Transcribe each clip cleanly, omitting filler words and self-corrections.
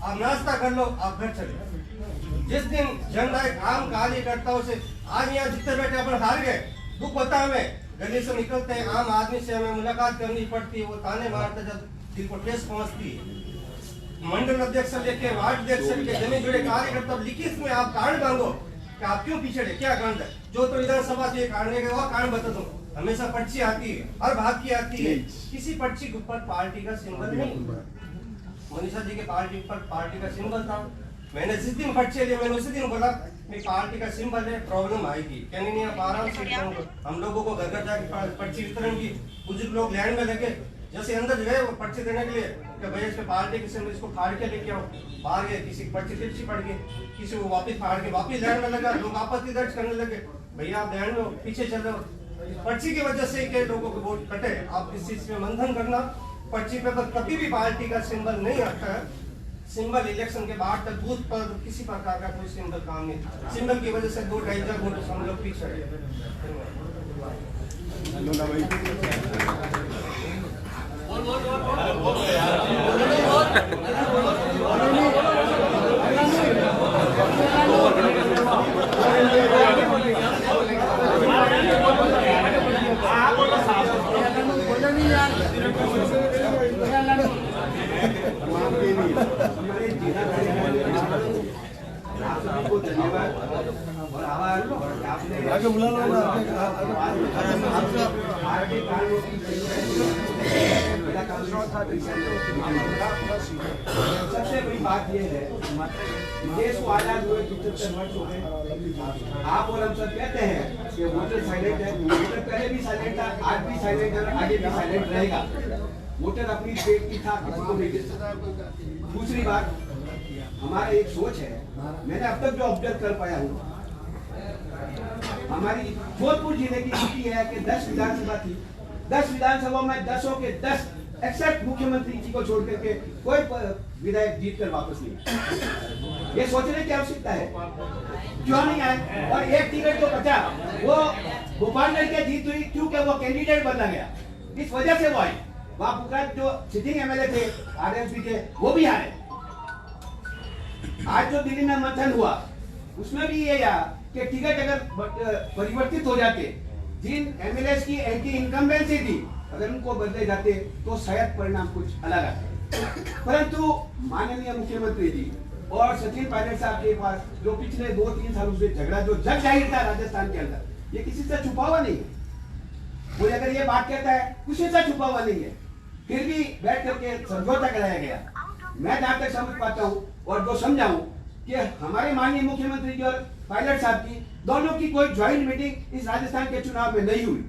आप नाश्ता कर लो, आप घर चले। जिस दिन जननायक आम कार्यकर्ताओं से आज यहाँ जितने बैठे अपन हार गए, दुख होता हमें, गली से निकलते हैं आम आदमी से हमें मुलाकात करनी पड़ती है, वो ताने मारते जब दिल को ठेस पहुंचती है। मंडल अध्यक्ष से लेके वार्ड अध्यक्ष से लेके जमीन जुड़े कार्यकर्ता लिखित में आप कारण मांगो कि आप क्यों पिछड़े, क्या कारण है। जो तो विधानसभा से कारण है वो कारण बता दो। हमेशा पर्ची आती है, हर भाग की आती है, किसी पर्ची के ऊपर पार्टी का सिंबल नहीं। मनीषा जी के पार्टी पर पार्टी का सिंबल था। मैंने जिस दिन पर्ची लिया मैंने उसी दिन बोला मेरी पार्टी का सिंबल है, प्रॉब्लम आएगी। कहने नहीं आप आराम से, हम लोगों को घर घर जाके पर्ची वितरण की, बुजुर्ग लोग लाइन में लगे, जैसे अंदर गए वो पर्ची देने के लिए कि भैया इसके पार्टी के सिंबल इसको फाड़ के लेके आओ। बाहर गए, किसी की पर्ची तिरछी पड़ गई, किसी को वापस फाड़ के वापस लाइन में लगा, लोग आपत्ति दर्ज करने लगे, भैया आप लाइन में पीछे चल रहे हो। पर्ची की वजह से कई लोगों के वोट कटे। आप इस चीज में मंथन करना। पर्ची पेपर कभी भी पार्टी का सिंबल नहीं आता है। सिंबल इलेक्शन के बाद तक बूथ पर किसी प्रकार का कोई सिंबल काम नहीं। सिंबल की वजह से 2-2.5 वोट हम लोग पीछे धन्यवाद और आभार। आगे बुला लो ना। सबसे बड़ी बात यह है, देश को आजाद हुए 75 वर्ष हो गए। आप और हम सब कहते हैं कि वोटर साइलेंट है, वोटर पहले भी साइलेंट था, आज भी साइलेंट है, आगे भी साइलेंट रहेगा। वोटर अपनी स्टेट की था, किसी को नहीं दे सकता। दूसरी बात, हमारा एक सोच है, मैंने अब तक जो ऑब्जर्व कर पाया हूँ, हमारी जोधपुर जिले की स्थिति है कि 10 विधानसभा थी, 10 विधानसभा में 10 के 10 एक्सेप्ट मुख्यमंत्री जी को छोड़ करके कोई विधायक जीत कर वापस नहीं। ये सोचने की आवश्यकता है क्यों नहीं आए। और एक टिकट जो बचा वो भोपाल में क्या जीत हुई, क्योंकि वो कैंडिडेट बदला गया, इस वजह से वो आई। वहां जो सिटिंग एमएलए थे, आरएसपी थे, वो भी हारे। आज जो दिल्ली में मंथन हुआ उसमें भी ये या कि टिकट अगर परिवर्तित हो जाते, जिन एमएलए की एंटी इनकम्बेंसी थी, अगर उनको बदले जाते तो शायद परिणाम कुछ अलग आते। परंतु माननीय मुख्यमंत्री जी और सचिन पायलट साहब के पास जो पिछले 2-3 सालों से झगड़ा जो जग जाहिर था राजस्थान के अंदर, ये किसी से छुपा हुआ नहीं है। कोई अगर ये बात कहता है किसी से छुपा हुआ नहीं है, फिर भी बैठ करके समझौता कराया गया। मैं जहां तक समझ पाता हूँ और जो समझा हूँ कि हमारे माननीय मुख्यमंत्री जी और पायलट साहब की दोनों की कोई ज्वाइंट मीटिंग इस राजस्थान के चुनाव में नहीं हुई,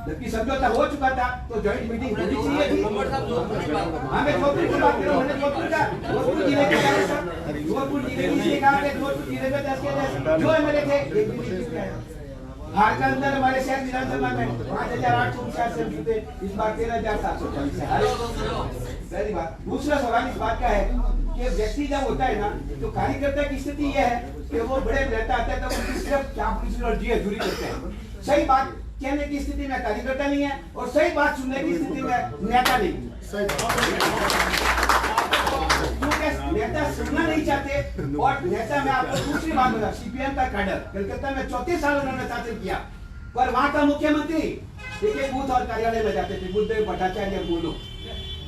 जबकि समझौता हो चुका था तो ज्वाइंट मीटिंग होनी चाहिए थी। हमें जोधपुर की बात करो, मैंने जोधपुर जिले के जोधपुर जिले की कहा कि जोधपुर जिले में 10 के 10 जो एमएलए थे हार के अंदर हमारे शहर विधानसभा में 5,849 से जीते, इस बार 13,740 से हारे। पहली बात। दूसरा सवाल इस बात का है कि व्यक्ति जब होता है ना, तो कार्यकर्ता की स्थिति यह है कि वो बड़े नेता आते हैं तो उनकी सिर्फ चापलूसी और जी करते हैं। सही बात कहने की स्थिति में कार्यकर्ता नहीं है और सही बात सुनने की स्थिति में नेता नहीं है। नेता सुनना नहीं चाहते। और नेता में आपको दूसरी बात बता, सीपीएम का कैडर कलकत्ता में 34 साल उन्होंने शासन किया, पर वहां का मुख्यमंत्री एक बूथ और कार्यालय में जाते थे, बुद्धदेव भट्टाचार्य बोलो,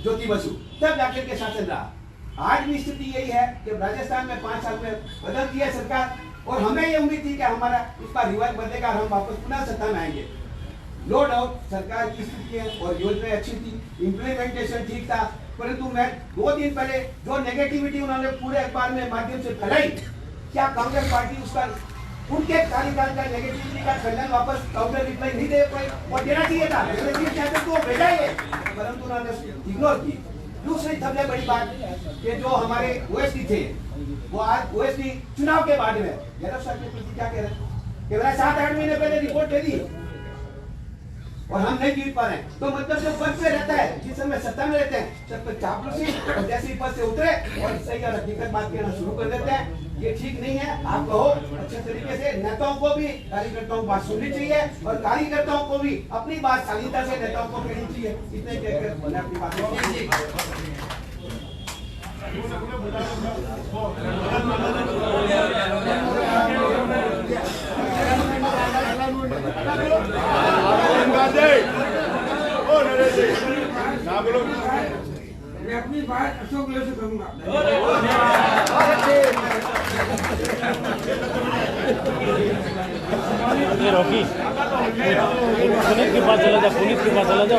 ज्योति बसु, तब जाकर के शासन रहा। आज भी स्थिति यही है कि राजस्थान में 5 साल में बदलती है सरकार और हमें ये उम्मीद थी कि हमारा इसका रिवाज बदलेगा और हम वापस पुनः सत्ता में आएंगे। नो डाउट सरकार की स्थिति और योजनाएं अच्छी थी, इम्प्लीमेंटेशन ठीक था, परंतु मैं 2 दिन पहले जो नेगेटिविटी उन्होंने पूरे अखबार में माध्यम से फैलाई, क्या कांग्रेस पार्टी उसका उनके कार्यकाल का नेगेटिविटी का खंडन वापस काउंटर रिप्लाई नहीं दे पाई और देना चाहिए था, तो भेजा ही, परंतु उन्होंने इग्नोर की। दूसरी सबसे बड़ी बात कि जो हमारे ओएसडी थे वो आज ओएसडी चुनाव के बाद में यादव साहब के प्रति क्या कह रहे हैं कि मैंने 7-8 महीने पहले रिपोर्ट दे दी और हम नहीं जीत पा रहे हैं, तो मतलब जो पद पे रहता है, जिस समय सत्ता में रहते हैं, सब पर चापलूसी और जैसे ही पद से उतरे और सही और हकीकत बात कहना शुरू कर देते हैं, ये ठीक नहीं है। आप कहो अच्छे तरीके से, नेताओं को भी कार्यकर्ताओं की बात सुननी चाहिए और कार्यकर्ताओं को भी अपनी बात शालीनता से नेताओं को कहनी चाहिए। इतने कहकर मैंने अपनी बात मैं अपनी बात अशोक ले से करूंगा। रॉकी पुनीत के पास चला जा, पुनीत के पास चला जा।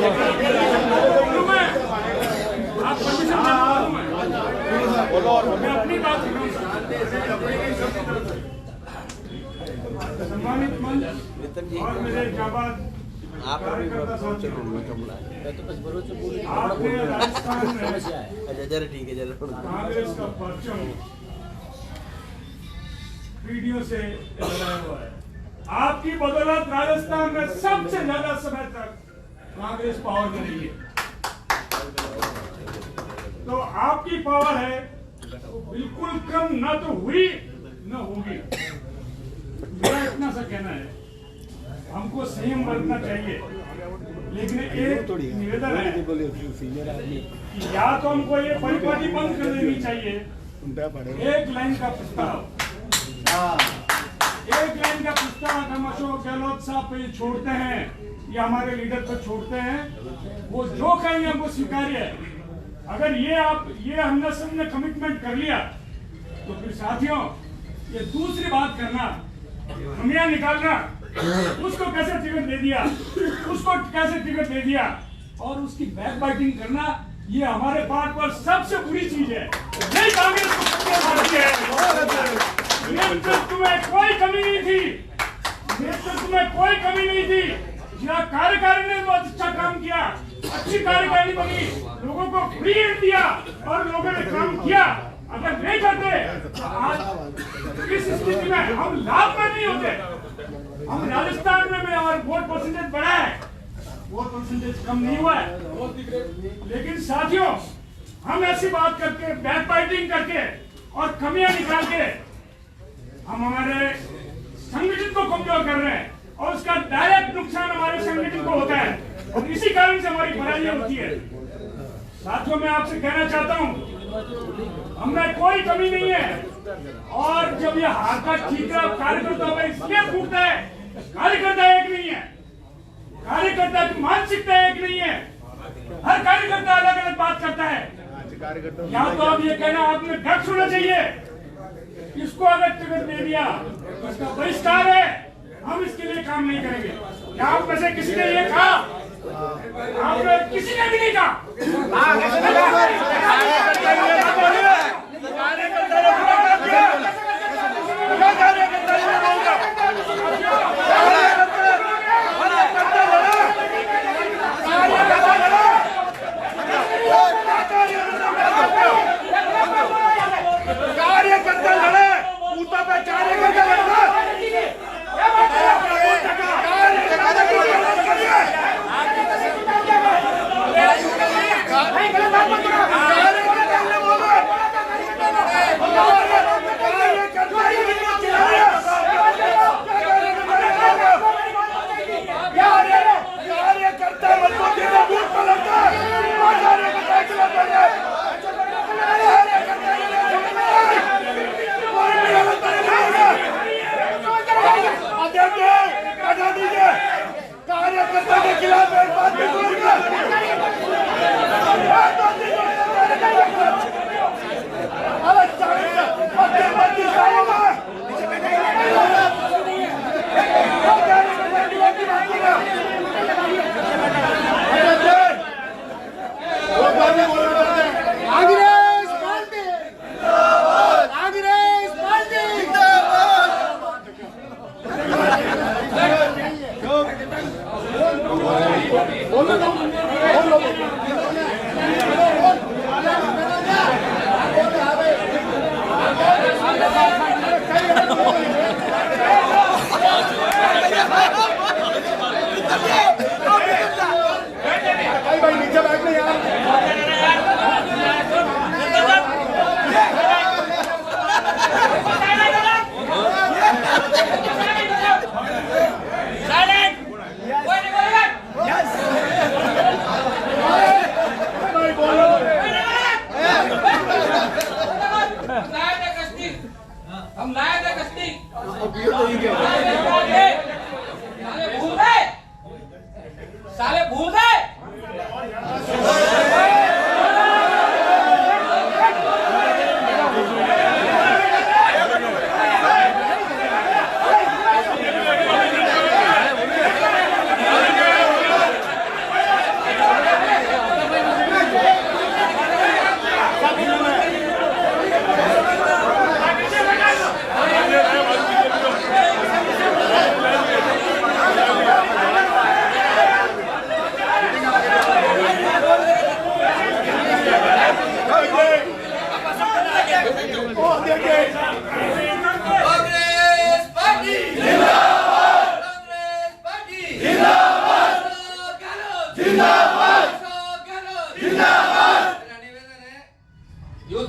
आप परमिशन बोलो और मैं अपनी बात सम्मानित मंच और मेरे जाबाज कार्यकर्ता साथियों, आपने राजस्थान में कांग्रेस का परचम वीडियो से लगाया हुआ है। आपकी बदौलत राजस्थान में सबसे ज्यादा समय तक कांग्रेस पावर में रही है। तो आपकी पावर है वो बिल्कुल कम न तो हुई न होगी। मेरा इतना सा कहना है, हमको संयम बरतना चाहिए, लेकिन एक निवेदन है कि या तो हमको ये परिपाटी बंद कर देनी चाहिए। एक लाइन का प्रस्ताव हम अशोक गहलोत साहब पे छोड़ते हैं या हमारे लीडर पर छोड़ते हैं, वो जो कहेंगे हमको स्वीकार्य है। अगर ये हमने सबने कमिटमेंट कर लिया तो फिर साथियों ये दूसरी बात करना, हमिया निकालना, उसको कैसे टिकट दे दिया, उसको कैसे टिकट दे दिया और उसकी बैक बाइटिंग करना, ये हमारे पार्ट पर सबसे बुरी चीज है। नहीं कांग्रेस को नेतृत्व में कोई कमी नहीं थी, नेतृत्व में कोई कमी नहीं थी। जिला कार्यकारिणी ने बहुत अच्छा काम किया, अच्छी कार्यकारिणी बनी, लोगों को फ्री एंड दिया और लोगों ने काम किया। अगर नहीं करते तो आज इस स्थिति में हम लाभ में नहीं होते। हम राजस्थान में हमारा वोट परसेंटेज बढ़ा है, वोट परसेंटेज कम नहीं हुआ है। लेकिन साथियों हम ऐसी बात करके बैक बाइटिंग करके और कमियां निकाल के हम हमारे संगठन को कमजोर कर रहे हैं और उसका डायरेक्ट नुकसान हमारे संगठन को होता है और इसी कारण से हमारी पराजय होती है। साथियों मैं आपसे कहना चाहता हूं, हमें कोई कमी नहीं है और जब ये हाथ का ठीकरा कार्यकर्ता में इसलिए फूटता है, कार्यकर्ता एक नहीं है, कार्यकर्ता की मानसिकता एक नहीं है। हर कार्यकर्ता अलग अलग बात करता है। या तो आप ये कहना आपने ड्रग्स होना चाहिए, इसको अगर टिकट दे दिया इसका बहिष्कार है, हम इसके लिए काम नहीं करेंगे। क्या आप में से किसी ने ये कहा? आपने किसी ने भी नहीं कहा। कार्यकर्ता के खिलाफ एक बात भी बोलूंगा।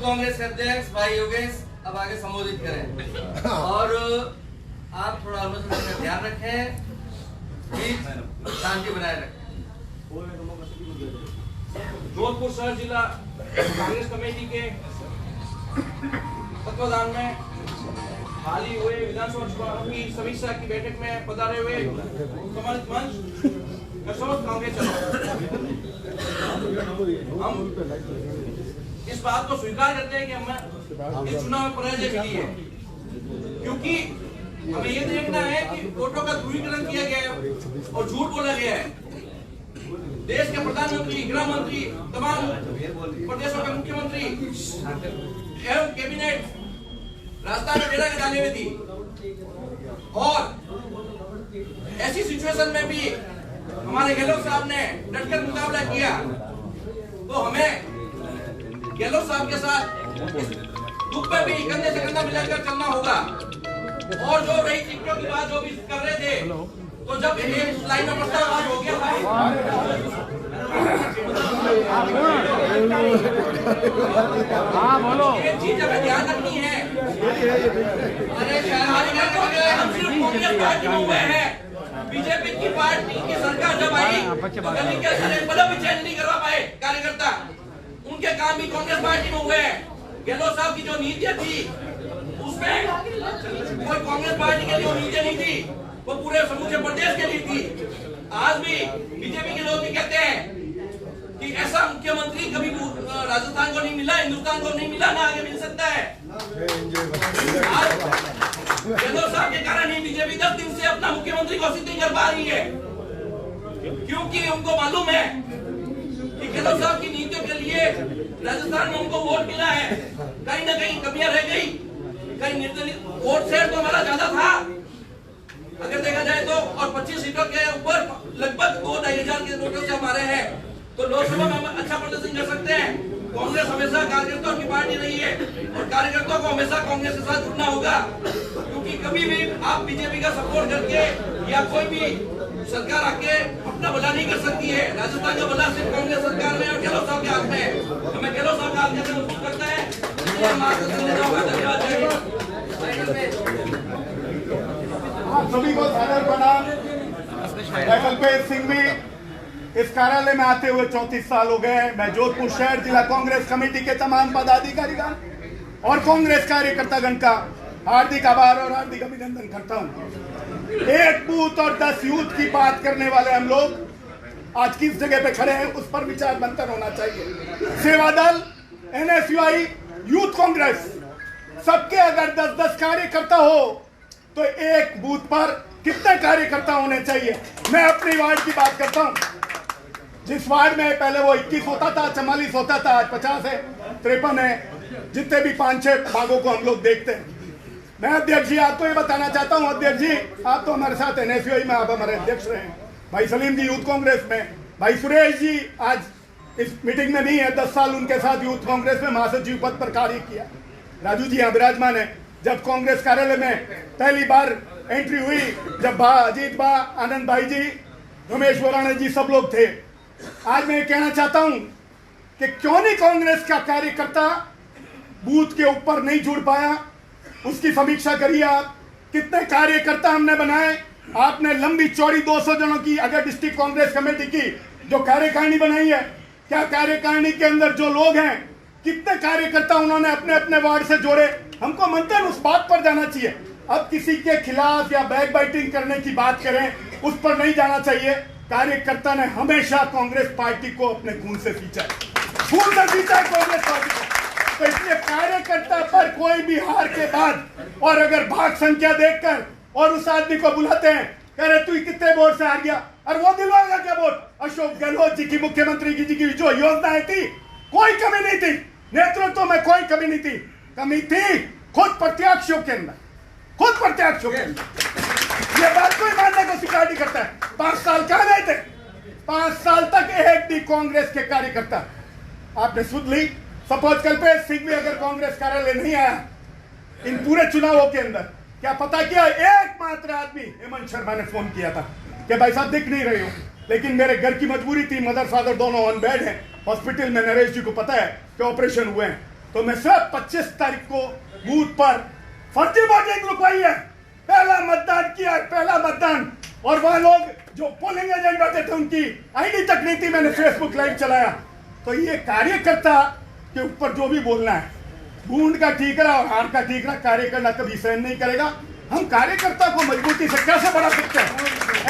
कांग्रेस के अध्यक्ष भाई योगेश अब आगे संबोधित करें और आप थोड़ा अनुशासन का ध्यान रखें, शांति बनाए रखें। जोधपुर शहर जिला कांग्रेस कमेटी के तत्वाधान में हाल ही हुए विधानसभा चुनाव की समीक्षा की बैठक में पधारे हुए सम्मानित मंच समस्त कांग्रेस हम इस बात को स्वीकार करते हैं कि हमें इस चुनाव में पराजय मिली है, क्योंकि हमें ये देखना है कि वोटों का ध्रुवीकरण किया गया है और झूठ बोला गया है। देश के प्रधानमंत्री, गृह मंत्री, तमाम प्रदेशों के मुख्यमंत्री एवं कैबिनेट राजस्थान में डेरा के डाले हुए थी और ऐसी सिचुएशन में भी हमारे गहलोत साहब ने डटकर मुकाबला किया, तो हमें गहलोत साहब के साथ इस दुख में भी कंधे से कंधा मिलाकर चलना होगा। और जो रही टिकटों की बात जो भी कर रहे थे, तो जब इस लाइन में प्रस्ताव हो गया बोलो ये चीज हमें ध्यान रखनी है। अरे हम सिर्फ कांग्रेस पार्टी में हुए हैं, बीजेपी की पार्टी की सरकार जब आई तो गली के अंदर एक बल्ब भी चेंज नहीं करवा पाए कार्यकर्ता, उनके काम भी कांग्रेस पार्टी में हुए हैं। गहलोत साहब की जो नीतियां थी उसमें कोई कांग्रेस पार्टी के लिए नीतियां नहीं थी, वो पूरे समूचे प्रदेश के लिए थी। आज भी बीजेपी के लोग भी कहते हैं कि ऐसा मुख्यमंत्री कभी राजस्थान को नहीं मिला, हिंदुस्तान को नहीं मिला, ना आगे मिल सकता है। आज गहलोत साहब के कारण ही बीजेपी 10 दिन से अपना मुख्यमंत्री घोषित नहीं कर पा रही है, क्योंकि उनको मालूम है कि गहलोत साहब की नीतियों के लिए राजस्थान में उनको वोट मिला है। कहीं ना कहीं कमियां रह गई, कहीं निर्दलीय वोट शेयर तो हमारा ज्यादा था अगर देखा जाए तो, और 25 सीटों के ऊपर लगभग 2-2,500 के वोटों से हमारे हैं, तो लोकसभा में हम अच्छा प्रदर्शन कर सकते हैं। कांग्रेस हमेशा कार्यकर्ताओं की पार्टी रही है और कार्यकर्ताओं को हमेशा कांग्रेस के साथ जुड़ना होगा, क्योंकि कभी भी आप बीजेपी का सपोर्ट करके या कोई भी सरकार आके अपना भला नहीं कर सकती है। राजस्थान का भला सिर्फ कांग्रेस सरकार में और गहलोत साहब के हाथ में है। हमें गहलोत साहब का हाथ कैसे मजबूत करता है, धन्यवाद। सभी को सादर प्रणाम। कल्पेश सिंह भी इस कार्यालय में आते हुए 34 साल हो गए। मैं जोधपुर शहर जिला कांग्रेस कमेटी के तमाम पदाधिकारीगण और कांग्रेस कार्यकर्तागण का हार्दिक आभार और हार्दिक अभिनंदन करता हूं। एक बूथ और 10 यूथ की बात करने वाले हम लोग आज किस जगह पे खड़े हैं उस पर विचार मंथन होना चाहिए। सेवा दल, NSUI, यूथ कांग्रेस, सबके अगर 10-10 कार्यकर्ता हो तो एक बूथ पर कितने कार्यकर्ता होने चाहिए। मैं अपनी वार्ड की बात करता हूं, जिस वार्ड में पहले वो 21 होता था, 44 होता था, आज 50 है, 53 है। जितने भी 5-6 भागों को हम लोग देखते हैं। मैं अध्यक्ष जी आपको ये बताना चाहता हूं, अध्यक्ष जी आप तो हमारे साथ NSUI में आप हमारे अध्यक्ष रहे, भाई सलीम जी यूथ कांग्रेस में, भाई सुरेश जी आज इस मीटिंग में नहीं है, 10 साल उनके साथ यूथ कांग्रेस में महासचिव पद पर कार्य किया। राजू जी यहाँ विराजमान है। जब कांग्रेस कार्यालय में पहली बार एंट्री हुई, जब अजीत बा, आनंद भाई जी, रमेश वराणा जी सब लोग थे। आज मैं कहना चाहता हूं कि क्यों नहीं कांग्रेस का कार्यकर्ता बूथ के ऊपर नहीं जुड़ पाया, उसकी समीक्षा करिए आप। कितने कार्यकर्ता हमने बनाए, आपने लंबी चौड़ी 200 जनों की अगर डिस्ट्रिक्ट कांग्रेस कमेटी की जो कार्यकारिणी बनाई है, क्या कार्यकारिणी के अंदर जो लोग हैं कितने कार्यकर्ता उन्होंने अपने अपने वार्ड से जोड़े। हमको मंथन उस बात पर जाना चाहिए। अब किसी के खिलाफ या बैक बाइटिंग करने की बात करें उस पर नहीं जाना चाहिए। कार्यकर्ता ने हमेशा कांग्रेस पार्टी को अपने खून से सींचा है, खून से सींचा है कांग्रेस पार्टी को। तो इसलिए कार्यकर्ता पर कोई भी हार के बाद और अगर भाग संख्या देखकर और उस आदमी को बुलाते हैं, कह रहे तू कितने वोट से हार गया, और वो दिलवाएगा क्या वोट। अशोक गहलोत जी की, मुख्यमंत्री जी की जो योजनाएं थी कोई कमी नहीं थी, नेतृत्व में कोई कमी नहीं थी। कमी थी खुद प्रत्याशियों के अंदर, खुद प्रत्याशियों के अंदर। ये बात कोई मानने को स्वीकार नहीं करता है। 5 साल कहाँ गए थे, 5 साल तक एक भी कांग्रेस के कार्यकर्ता आपने सुन ली। सपोज कल्पेश सिंह भी अगर कांग्रेस कार्यालय नहीं आया इन पूरे चुनावों के अंदर, क्या पता किया एकमात्र आदमी हेमंत शर्मा ने फोन किया था कि भाई साहब दिख नहीं रहे हो, लेकिन मेरे घर की मजबूरी थी, मदर फादर दोनों ऑन बेड है हॉस्पिटल में, नरेश जी को पता है कि ऑपरेशन हुए हैं। तो मैं सिर्फ 25 तारीख को बूथ पर फर्जी वोटिंग रुकवाई है। पहला मतदान किया है, पहला मतदान। और वह लोग जो पोलिंग एजेंट बैठे थे उनकी आईडी तक नहीं थी, मैंने फेसबुक लाइव चलाया। तो ये कार्यकर्ता के ऊपर जो भी बोलना है, बूंद का ठीकरा और हार का ठीकरा कार्यकर्ता कभी सहन नहीं करेगा। हम कार्यकर्ता को मजबूती से कैसे बढ़ा सकते हैं,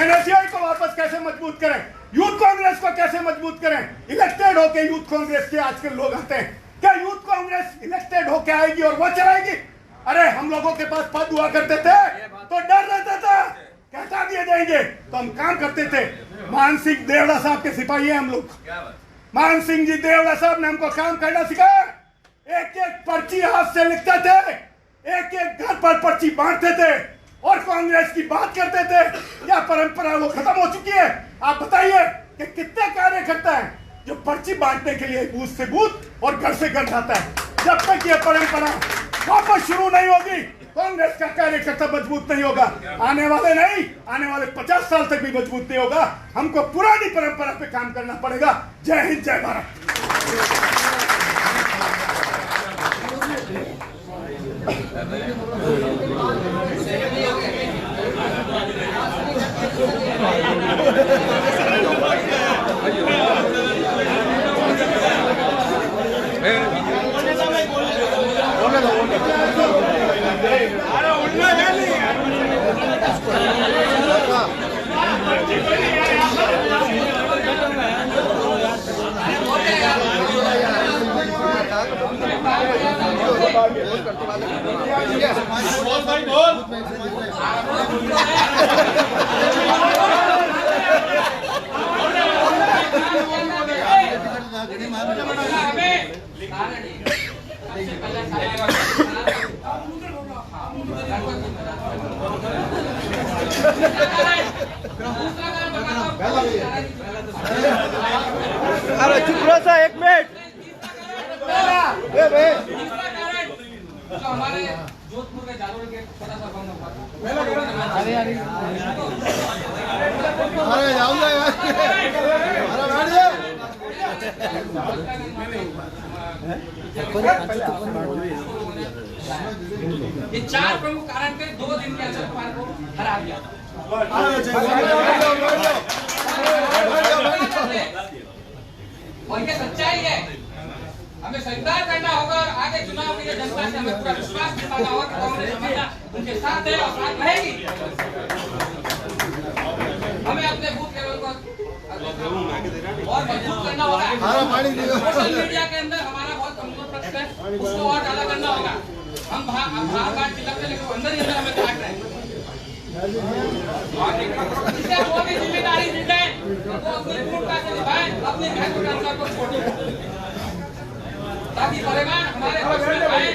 एनएसयूआई को वापस कैसे मजबूत करें, यूथ कांग्रेस को कैसे मजबूत करें। इलेक्टेड होके यूथ कांग्रेस के आजकल लोग आते हैं, क्या यूथ कांग्रेस इलेक्टेड होके आएगी और वो चलाएगी? अरे हम लोगों के पास पद हुआ करते थे तो डर रहता था कैसा दिए जाएंगे, तो हम काम करते थे। मान सिंह देवड़ा साहब के सिपाही हैं हम लोग। मान सिंह जी देवड़ा साहब ने हमको काम करना सिखाया। एक एक पर्ची हाथ से लिखते थे, एक एक घर पर पर्ची बांटते थे और कांग्रेस की बात करते थे। क्या परंपरा वो खत्म हो चुकी है? आप बताइए कि कितने कार्यकर्ता हैं जो पर्ची बांटने के लिए बूथ से बूथ और घर से घर जाता है? जब तक ये परंपरा वापस शुरू नहीं होगी, कांग्रेस का कार्यकर्ता मजबूत नहीं होगा। आने वाले 50 साल तक भी मजबूत नहीं होगा। हमको पुरानी परंपरा पे काम करना पड़ेगा। जय हिंद, जय भारत। अरे चुप रहो सा, एक मिनट। हमारे जोधपुर के जालोर के छोटा सा बंद हुआ। अरे जाऊंगा यार, अरे बैठ जाओ। ये 4 प्रमुख कारण थे, 2 दिन के अंदर हमारे को हरा दिया। और ये सच्चाई है, हमें स्वीकार करना होगा और आगे चुनाव के लिए जनता से हमें पूरा विश्वास दिलाना होगा कि कांग्रेस हमेशा उनके साथ है और साथ रहेगी। हमें अपने बूथ लेवल को और मजबूत करना होगा। सोशल मीडिया के अंदर हमारा बहुत कमजोर पक्ष है, उसको और ज्यादा करना होगा। हम बाहर चिल्लाते लेकिन अंदर ही अंदर हमें काट रहे हैं। इससे वो भी जिम्मेदारी दी जाए, वो अपनी भूमिका से निभाए, अपनी महत्वकांक्षा को छोड़े ताकि परिणाम हमारे पक्ष में आए।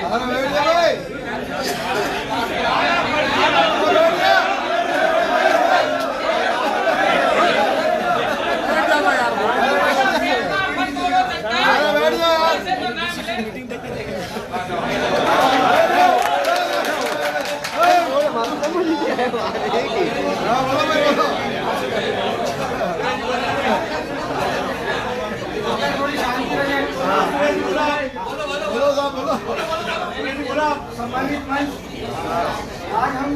सम्मानित मंच, आज हम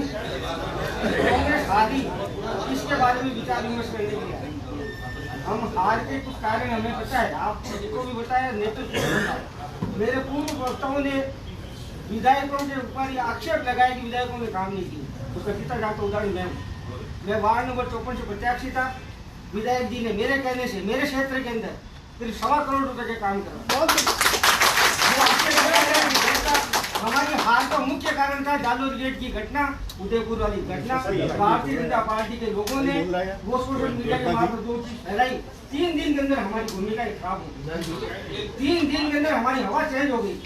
कांग्रेस हारी इसके बारे में विचार विमर्श करने के लिए आए। हम हार के कुछ कारण हमें पता है, आपको भी बताया, नेतृत्व को बताया। मेरे पूर्व वक्ताओं ने विधायकों के ऊपर ये आक्षेप लगाया कि विधायकों ने काम नहीं किया। उसका सीधा जाता उदाहरण मैं वार्ड नंबर 54 से प्रत्याशी था। विधायक जी ने मेरे कहने से मेरे क्षेत्र के अंदर करीब 1.25 करोड़ रुपए के काम करा। हमारी हार का मुख्य कारण था जालोर गेट की घटना, उदयपुर वाली घटना। भारतीय जनता पार्टी के लोगों ने वो सोशल मीडिया के माध्यम से जो चीज फैलाई, 3 दिन के अंदर हमारी भूमिका खराब हो गई। 3 दिन के अंदर हमारी हवा चेंज हो गई।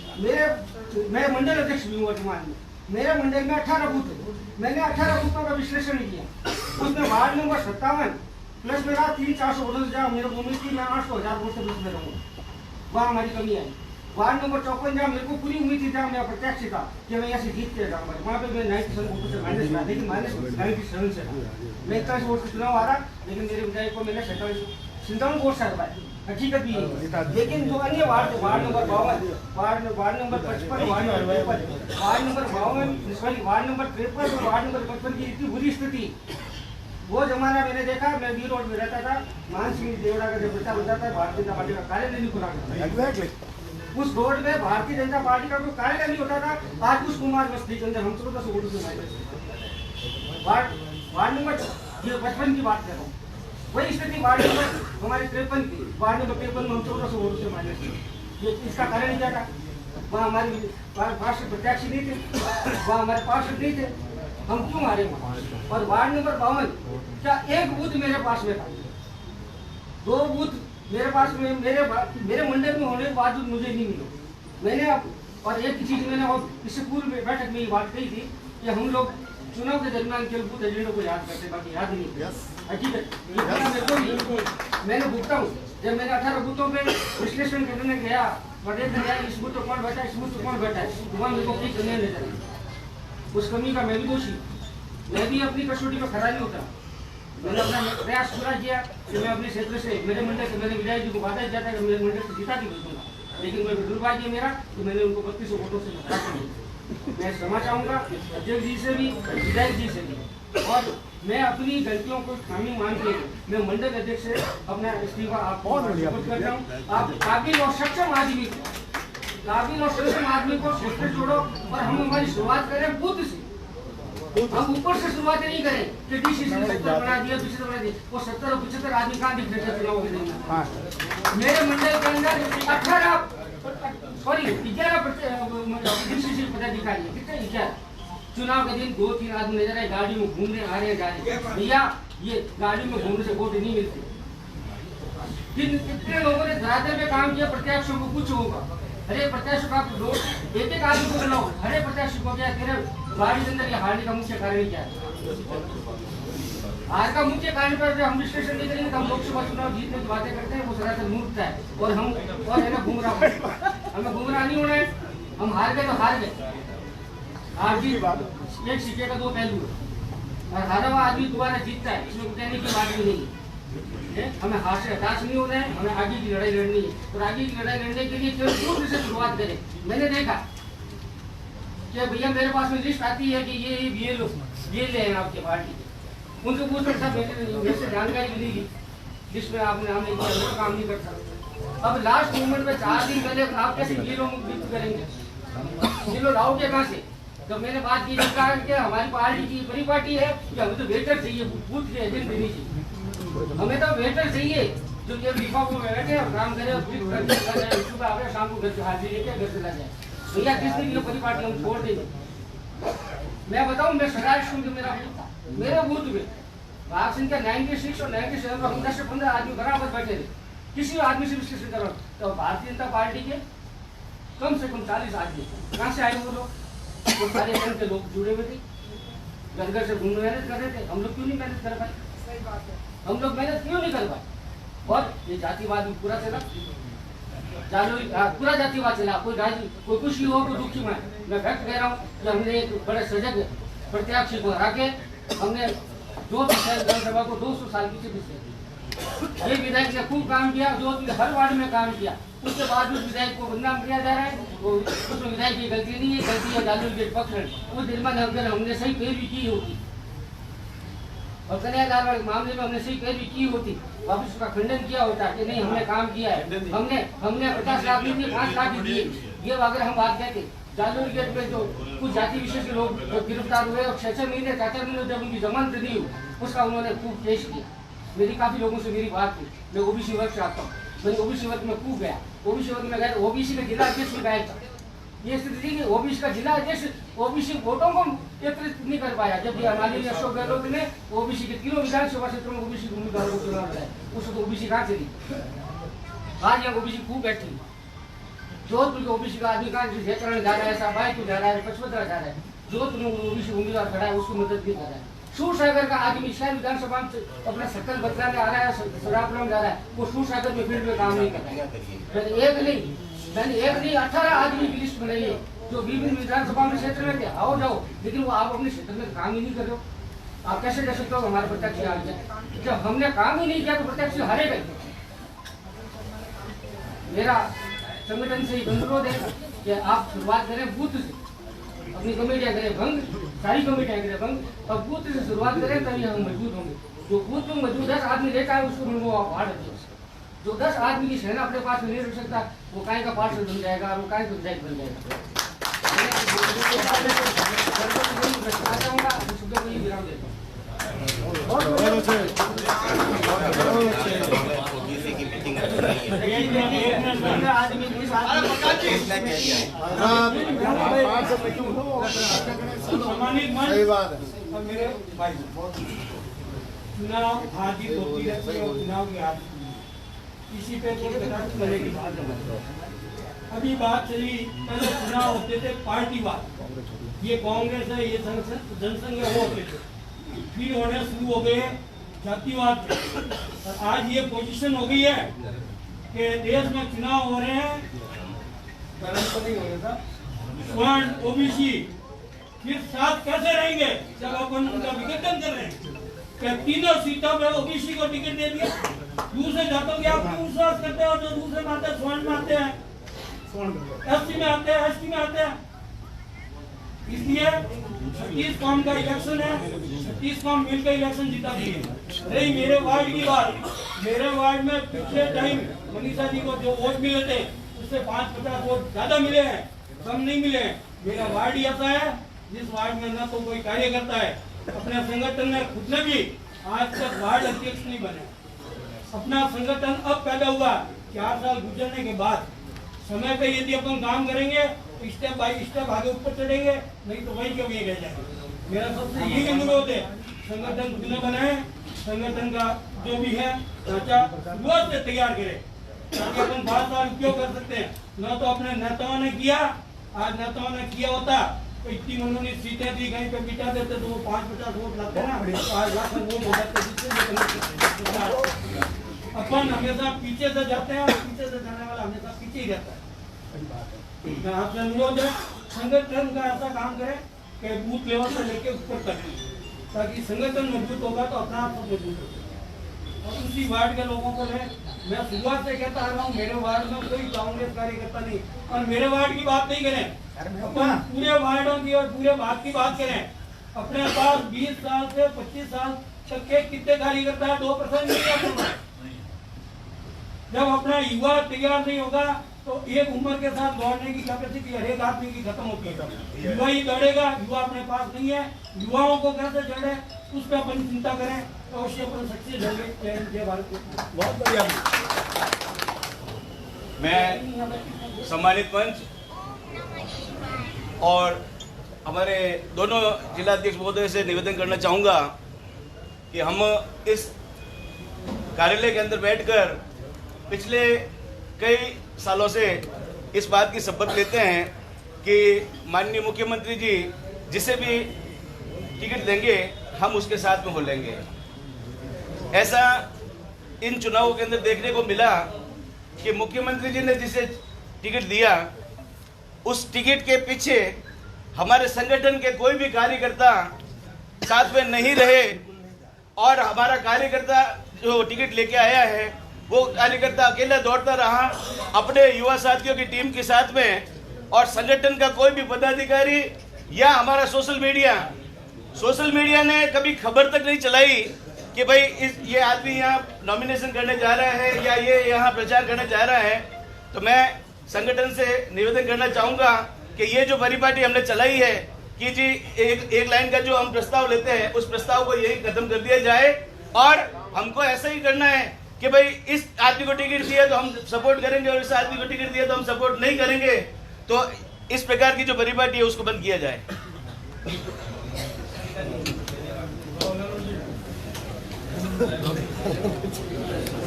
मैं मंडल अध्यक्ष भी हूँ वर्तमान में। मेरे मंडल में 18 बूथ है। मैंने 18 बूथों का विश्लेषण किया। उसमें वार्ड नंबर 57 प्लस मेरा 300-400 वोटों से जहाँ मेरे उम्मीद थी मैं 800-1000 वोट से बीच में रहूँगा, वहाँ हमारी कमी आई। वार्ड नंबर 54 जहाँ मेरे को पूरी उम्मीद थी, जहाँ मेरा प्रत्याशी था कि मैं यहाँ से जीत के जाऊँगा, वहाँ पे मैं 97 वोटों से माइनस था, लेकिन -97 से था। मैं 41 वोट से चुनाव आ रहा, लेकिन मेरे विधायक को मैंने 57 वोट से हरवाया। हकीकत भी है। लेकिन जो अन्य ward number 52, ward number 55, ward number 53, ward number 52 sorry ward number 53 और वार्ड नंबर 55 की इतनी बुरी स्थिति, वो जमाना मैंने देखा। मैं बी रोड में रहता था, मान सिंह देवड़ा का जब प्रचार होता था, भारतीय जनता पार्टी का कार्यालय नहीं खुला करता। एग्जैक्टली उस रोड में भारतीय जनता पार्टी का कोई कार्यालय नहीं होता था। आज उस कुमार बस्ती के अंदर हम 1400 वोटों से माइनस वार्ड नंबर 55 की बात कर रहा हूँ। वही स्थिति वार्ड नंबर हमारे 53 की, वार्ड नंबर 53 में हम 1400 वोटों से माइनस थे। ये इसका कारण क्या था? वहाँ हमारे पार्षद प्रत्याशी नहीं थे, वहाँ हमारे पार्षद नहीं थे, हम क्यों हारे वहाँ? और वार्ड नंबर 52 क्या एक बूथ मेरे पास में था, 2 बूथ मेरे पास में मेरे मंडल में होने के बावजूद मुझे नहीं मिले। मैंने और एक चीज मैंने और इससे पूर्व में बैठक में ये बात कही थी कि हम लोग चुनाव के दरमियान केवल बूथ एजेंडों को याद करते, बाकी याद नहीं। हकीकत मैंने भुगता हूँ। जब मैंने 18 बूथों पे विश्लेषण करने गया और देखने गया इस बूथ पर कौन बैठा है, इस बूथ पर कौन बैठा है, वहाँ मेरे को कोई कमी नजर आई। उस कमी का मैं भी दोषी, मैं भी अपनी कसौटी पर खरा नहीं होता। मैंने अपना प्रयास पूरा किया कि मैं अपने क्षेत्र से, मेरे मंडल से, मैंने विधायक जी को वादा किया था कि मेरे मंडल से जीता के भेजूंगा, लेकिन मैं दुर्भाग्य मेरा कि मैंने उनको 3200 वोटों से हरा दिया। मैं क्षमा चाहूँगा अध्यक्ष जी से भी, विधायक जी से भी, और मैं अपनी गलतियों को खामी मान के मैं मंडल अध्यक्ष से अपना इस्तीफा आपको करता हूँ। आप काबिल और सक्षम आदमी को क्षेत्र छोड़ो और हम हमारी शुरुआत करें बूथ से। हम ऊपर से शुरुआत नहीं करें कि डीसी से 70 बना दिया, दूसरे बना दिया। वो 70 और 75 आदमी कहाँ दिख रहे थे चुनाव के दिन? मेरे मंडल के अंदर 11 डीसीसी पदाधिकारी है, कितने 11 चुनाव के दिन 2-3 आदमी नजर आए, गाड़ी में घूमने आ रहे जा रहे। भैया ये गाड़ी में घूमने से वोट नहीं मिलते। कितने लोगों ने धरातल पे काम किया, प्रत्याशियों को कुछ होगा। अरे प्रत्याशी का लोग एक आदमी को बुलाओ, अरे प्रत्याशी को क्या तेरे गाड़ी के अंदर हारने का मुख्य कारण क्या है? हार का मुख्य कारण पर हम विश्लेषण नहीं करेंगे तो हम लोकसभा चुनाव जीतने की बातें करते हैं, वो सरासर मूर्खता है। और हम और है ना गुमराह, हमें गुमराह नहीं होना है। हम हार गए तो हार गए, हार जीत एक सिक्के का 2 पहलू है, और हारा हुआ आदमी दोबारा जीतता है, इसमें कहने की बात भी नहीं है। हमें हार से हताश नहीं होना है, हमें आगे की लड़ाई लड़नी है। और आगे की लड़ाई लड़ने के लिए केवल पूर्व से शुरुआत करें। मैंने देखा कि भैया मेरे पास में लिस्ट आती है कि ये लोग ये ले आपके पार्टी, उनसे पूछो सब मेरे से जानकारी मिलेगी जिसमें आपने नाम नहीं किया, काम नहीं कर सकता। अब लास्ट मोमेंट में 4 दिन पहले आप कैसे ये लोग मुक्त करेंगे? ये लोग आओगे कहाँ से? तो मैंने बात की कि हमारी पार्टी की बड़ी पार्टी है कि हमें तो वेटर चाहिए, बूथ के एजेंट नहीं चाहिए, हमें तो वेटर चाहिए जो ये लिफाफों में बैठे और काम करे और सुबह आवे शाम को घर से हाजिर लेके घर चला जाए। भैया किसने भी बड़ी पार्टी हम छोड़ देंगे? मैं बताऊं, मैं सरकार स्कूल के मेरे बूथ में भाग सिंह का 96 और 97 में 10 से 15 आदमी बराबर बैठे थे। किसी आदमी से विश्लेषण करो तो भारतीय जनता पार्टी के कम से कम 40 आदमी कहाँ से आए वो लोग? वो सारे जन के लोग जुड़े हुए थे, घर घर से घूमने मेहनत कर रहे थे। हम लोग क्यों नहीं मेहनत कर पाए? हम लोग मेहनत क्यों नहीं कर पाए? और ये जातिवाद भी पूरा चला, पूरा जातिवाद चला। कोई खुशी हो कोई दुखी में, मैं व्यक्त कह रहा हूँ कि हमने एक बड़े सजग प्रत्याशी को हरा के हमने विधानसभा को 200 साल पीछे पीछे। ये विधायक ने खूब काम किया, जो हर वार्ड में काम किया, उसके बाद उस विधायक को बदनाम किया जा रहा है। उसमें विधायक की गलती नहीं है, गलती है जालूर गेट पक्ष। उस दिन में अगर हमने सही पैरवी की होती और कन्हैयालाल वाले मामले में हमने सही पैरवी की होती, वापस उसका खंडन किया होता कि नहीं हमने काम किया है, हमने 50 लाख नहीं दिए, 5 लाख दिए, ये अगर हम बात कहते। जालूर गेट में जो कुछ जाति विशेष के लोग गिरफ्तार हुए और 6-6 महीने 4-4 महीने जब उनकी जमानत नहीं हुई, उसका उन्होंने खूब पेश किया। मेरी काफी लोगों से मेरी बात थी, मैं ओबीसी वर्ग से आता हूँ, मैंने ओबीसी वर्ग में खूब गया, ओबीसी वर्ग में गया, ओबीसी का जिला अध्यक्ष भी गायब था। ये स्थिति थी कि ओबीसी का जिला अध्यक्ष ओबीसी वोटों को एकत्रित नहीं कर पाया, जबकि हमारे अशोक गहलोत ने ओबीसी के 3 विधानसभा क्षेत्रों में ओबीसी उम्मीदवारों को चुनाव लड़ाया, उसको तो ओबीसी कहाँ चली। आज यहाँ ओबीसी खूब बैठी, जोधपुर के ओबीसी का आदमी कहाँ जयकरण जा रहा है, साबाई जा रहा है, पचपदरा जा रहा है, जोधपुर में ओबीसी उम्मीदवार खड़ा है, उसको मदद नहीं कर रहा है। सूरसागर का आदमी शहर विधानसभा में अपना शक्ल बदलाने आ रहा है, सरापुरम जा रहा है, वो सूरसागर में फील्ड में काम नहीं कर रहा है। मैंने एक नहीं 18 आदमी की लिस्ट बनाई है जो विभिन्न विधानसभा में क्षेत्र में थे, आओ जाओ, लेकिन वो आप अपने क्षेत्र में काम ही नहीं कर रहे हो। आप कैसे कह सकते हो हमारे प्रत्याशी आ गया? जब हमने काम ही नहीं किया तो प्रत्याशी हारे गए। मेरा संगठन से अनुरोध है कि आप शुरुआत करें बूथ से, अपनी कमेटियां करें भंग, सारी कमेटियां करें भंग और बूथ से शुरुआत करें, तभी हम मजबूत होंगे। जो बूथ में मजबूत 10 आदमी रहता है उसको वो हार्ड है। जो 10 आदमी की सेना अपने पास में नहीं रख सकता वो काय का पार्षद बन जाएगा और वो काय का विधायक बन जाएगा। विराम देता हूँ। सही बात है। चुनाव हाजिर होती रहती है और चुनाव की हार इसी पे करने की बात है। अभी बात चली, पहले चुनाव होते थे पार्टीवाद, ये कांग्रेस है, ये जनसंघ है, वो होते थे। फिर होने शुरू हो गए जातिवाद, और आज ये पोजीशन हो गई है कि देश में चुनाव हो रहे हैं, स्वर्ण ओबीसी, फिर साथ कैसे रहेंगे जब अपन उनका विघटन कर रहे हैं? क्या तीनों सीटों में ओबीसी को टिकट दे दिया? दूसरे जातों की आप क्यों विश्वास करते हो? जो दूसरे में आते हैं, स्वर्ण में आते हैं, एसटी में आते हैं, एसटी में आते हैं। इसलिए 36 कौम का इलेक्शन है, 36 कौम मिलकर इलेक्शन जीता दिए। नहीं, मेरे वार्ड की बात, मेरे वार्ड में पिछले टाइम मनीषा जी को जो वोट मिले थे उससे 5-50 वोट ज्यादा मिले हैं, कम नहीं मिले हैं। मेरा वार्ड ही ऐसा है जिस वार्ड में ना तो कोई कार्य करता है, अपने संगठन में खुद ने भी आज तक वार्ड अध्यक्ष नहीं बने। अपना संगठन अब पैदा हुआ, 4 साल गुजरने के बाद। समय पे यदि अपन काम करेंगे तो स्टेप बाय स्टेप आगे ऊपर चढ़ेंगे, नहीं तो वही कभी रह जाएंगे। मेरा सबसे यही अनुरोध है, संगठन खुद ने बनाए, संगठन का जो भी है ढांचा शुरुआत से तैयार करें ताकि अपन 5 साल उपयोग कर सकते हैं। न तो अपने नेताओं ने किया, आज नेताओं ने किया होता तो इतनी उन्होंने सीटें दी, कहीं पे बिठा देते तो वो 5-50 वोट लाते ना, 5 लाख वोट हो जाते। अपन हमेशा पीछे से जाते हैं, पीछे से जाने वाला हमेशा पीछे ही रहता है। आपसे अनुरोध है, संगठन का ऐसा काम करें कि बूथ लेवल से लेके ऊपर तक, ताकि संगठन मजबूत होगा तो अपना आप मजबूत होगा। और उसी वार्ड के लोगों को मैं शुरुआत से कहता आ रहा हूँ, मेरे वार्ड में कोई कांग्रेस कार्यकर्ता नहीं, और मेरे वार्ड की बात नहीं करें, अपन पूरे वार्डों की और पूरे भाग की बात करें। अपने पास 20 साल से 25 साल तक के कितने कार्यकर्ता है? 2% नहीं है। जब अपना युवा तैयार नहीं होगा तो एक उम्र के साथ दौड़ने की कैपेसिटी हर एक आदमी की खत्म होती है। युवा ही दौड़ेगा, युवा अपने पास नहीं है, युवाओं को कैसे जोड़े उस पर अपन चिंता करें तो अवश्य अपन सक्सेस होंगे। जय भारत। बहुत बढ़िया। मैं सम्मानित मंच और हमारे दोनों जिलाध्यक्ष महोदय से निवेदन करना चाहूँगा कि हम इस कार्यालय के अंदर बैठकर पिछले कई सालों से इस बात की शपथ लेते हैं कि माननीय मुख्यमंत्री जी जिसे भी टिकट देंगे हम उसके साथ में हो लेंगे। ऐसा इन चुनावों के अंदर देखने को मिला कि मुख्यमंत्री जी ने जिसे टिकट दिया उस टिकट के पीछे हमारे संगठन के कोई भी कार्यकर्ता साथ में नहीं रहे, और हमारा कार्यकर्ता जो टिकट लेके आया है वो कार्यकर्ता अकेला दौड़ता रहा अपने युवा साथियों की टीम के साथ में, और संगठन का कोई भी पदाधिकारी या हमारा सोशल मीडिया ने कभी खबर तक नहीं चलाई कि भाई ये आदमी यहाँ नॉमिनेशन करने जा रहा है या ये यहाँ प्रचार करने जा रहा है। तो मैं संगठन से निवेदन करना चाहूँगा कि ये जो परिपाटी हमने चलाई है कि जी एक लाइन का जो हम प्रस्ताव लेते हैं उस प्रस्ताव को यही खत्म कर दिया जाए, और हमको ऐसा ही करना है कि भाई इस आदमी को टिकट दिया तो हम सपोर्ट करेंगे और इस आदमी को टिकट दिया तो हम सपोर्ट नहीं करेंगे। तो इस प्रकार की जो परिपाटी है उसको बंद किया जाए।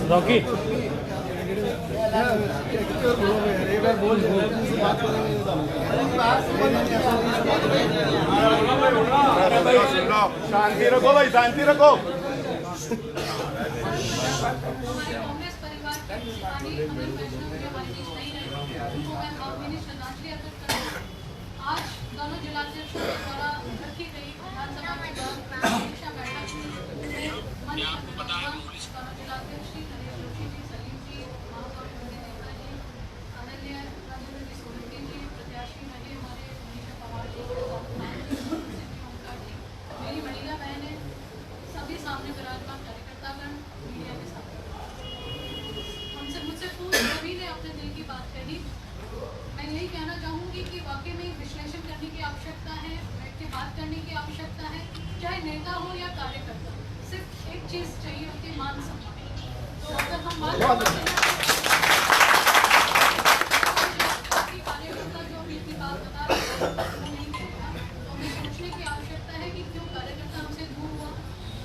रॉकी शांति रखो भाई, शांति रखो। हमारे कांग्रेस परिवार की पुरानी अगर वैष्णव की हमारे बीच नहीं रही तो मैं भावभीनी श्रद्धांजलि अर्पित करती हूँ। आज दोनों जिलाध्यक्षों द्वारा रखी गई विधानसभा में समीक्षा बैठक में मंच दोनों जिलाध्यक्ष श्री नरेश जोशी जी, सलीम जी, महापौर नेता जी, वाकई में विश्लेषण करने की आवश्यकता है, बैठ के बात करने की आवश्यकता है, चाहे नेता हो या कार्यकर्ता। सिर्फ एक चीज चाहिए होती है, मान सम्मान। तो अगर हम मान कार्यकर्ता जो अपनी बात बता रहे हैं वो नहीं करेगा, तो हमें सोचने की आवश्यकता है कि क्यों कार्यकर्ता हमसे दूर हुआ,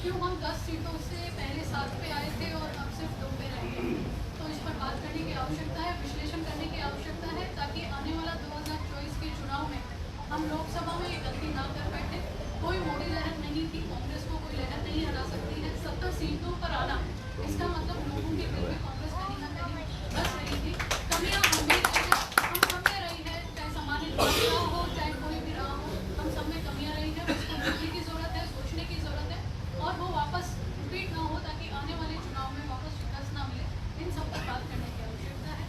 क्यों हम 10 सीटों से पहले 7 पे आए थे और अब सिर्फ 2 पे रह गए। तो इस पर बात करने की आवश्यकता है, विश्लेषण करने की आवश्यकता है, ताकि आने वाला 2024 के चुनाव में हम लोकसभा में ये गलती ना कर बैठे। कोई मोदी लहर नहीं थी, कांग्रेस को कोई लहर नहीं हरा सकती है। 70 सीटों पर आना, इसका मतलब लोगों के दिल में कांग्रेस कहीं ना कहीं बस रही थी। कमियां हम भी हम सब में रही है, चाहे सामान्य रहा हो चाहे कोई भी रहा हो, हम सब में कमियां रही है। उसको देखने की जरूरत है, सोचने की जरूरत है और वो वापस रिपीट ना हो, ताकि आने वाले चुनाव में वापस शिकस्त ना मिले। इन सब पर बात करने की आवश्यकता है।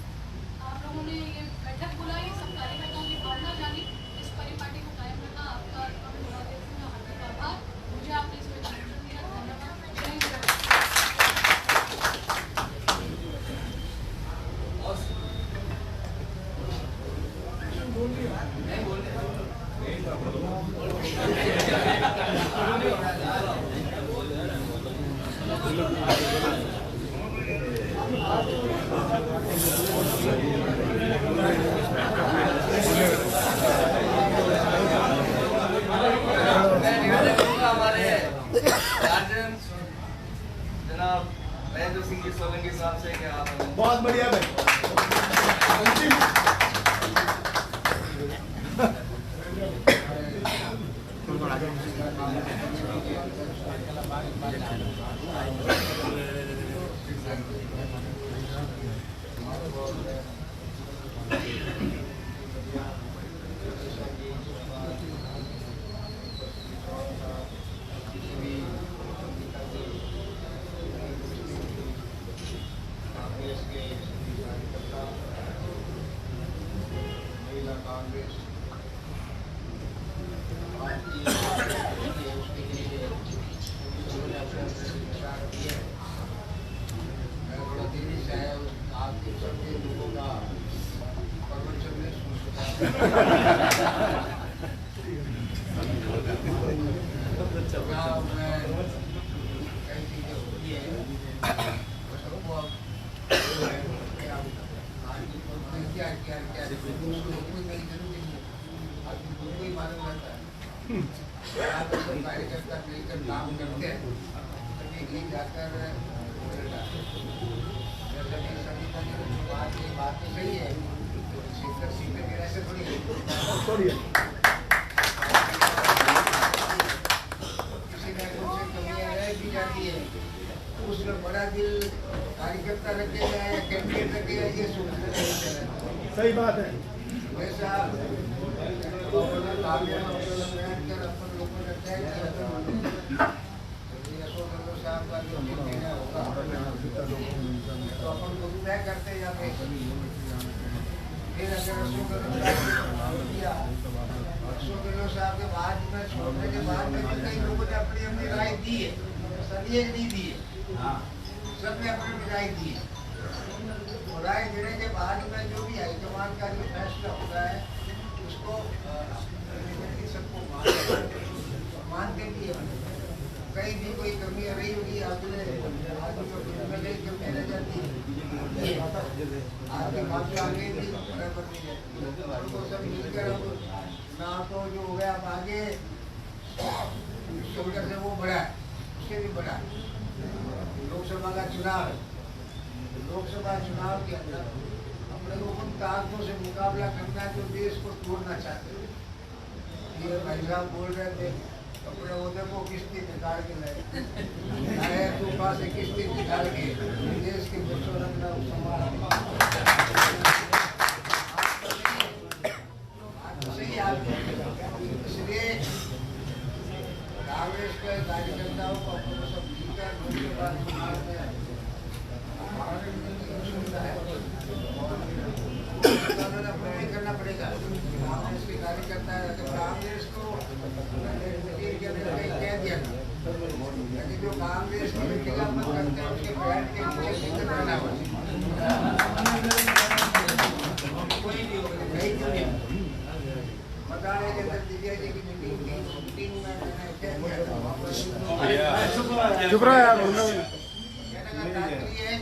आप लोगों ने ये बैठक बुलाई, सब कार्यकर्ताओं की भावना जानी, इस परिपाटी को कायम रखा। आपका हार्दिक आभार। मुझे आपने इसमें आमंत्रण दिया, धन्यवाद। जय हिंद। जनाब महेंद्र सिंह जी सोलंकी साहब से क्या आप बहुत बढ़िया भाई। कार्यकर्ता मिलकर काम करते हैं, जाकर बात तो सही है, सीधे गिरा से थोड़ी किसी ने कुछ कमियां रह भी जाती है, उसमें बड़ा दिल कार्यकर्ता रखेगा या कैंडिडेट रखेगा, ये सोचना नहीं। सही बात है। वैसा अपन लोगों ने तय किया साहब का जो निर्णय होगा तो अपन को भी तय करते जाते। फिर अगर अशोक गहलोत साहब के बाद में छोड़ने के बाद में कई लोगों ने अपनी अपनी राय दी है, सभी नहीं दी है, सबने अपनी राय दी है। राय देने के बाद में जो भी हाईकमान का जो फैसला होता है उसको सबको मानते भी है। कहीं भी कोई कमी रही होगी आदमी कमी रह जाती है, आपके काम से आगे भी बराबर नहीं है। उनको सब मिलकर अब ना तो जो हो गया अब आगे शुगर से वो बड़ा है, उससे भी बड़ा है लोकसभा का चुनाव है। लोकसभा चुनाव के अंदर अपने को उन ताकतों से मुकाबला करना है जो देश को तोड़ना चाहते हैं। ये भाई साहब बोल रहे थे अपने उहदे को किस्ती निकाल के लाए, तूफान से किस्ती निकाल के देश के बच्चों रखना संभाल इसलिए कांग्रेस के कार्यकर्ताओं को अपने सब मिलकर लोकसभा चुनाव में करना पड़ेगा। कांग्रेस के कार्यकर्ता कांग्रेस को कह दिया, लेकिन जो कांग्रेस की खिलाफत करते हैं उसके पैर के नीचे रहना कोई भी हो, डीआईजी की मीटिंग में मैंने क्या किया था वहाँ पर चुप रहो यार। कहने का तात्पर्य है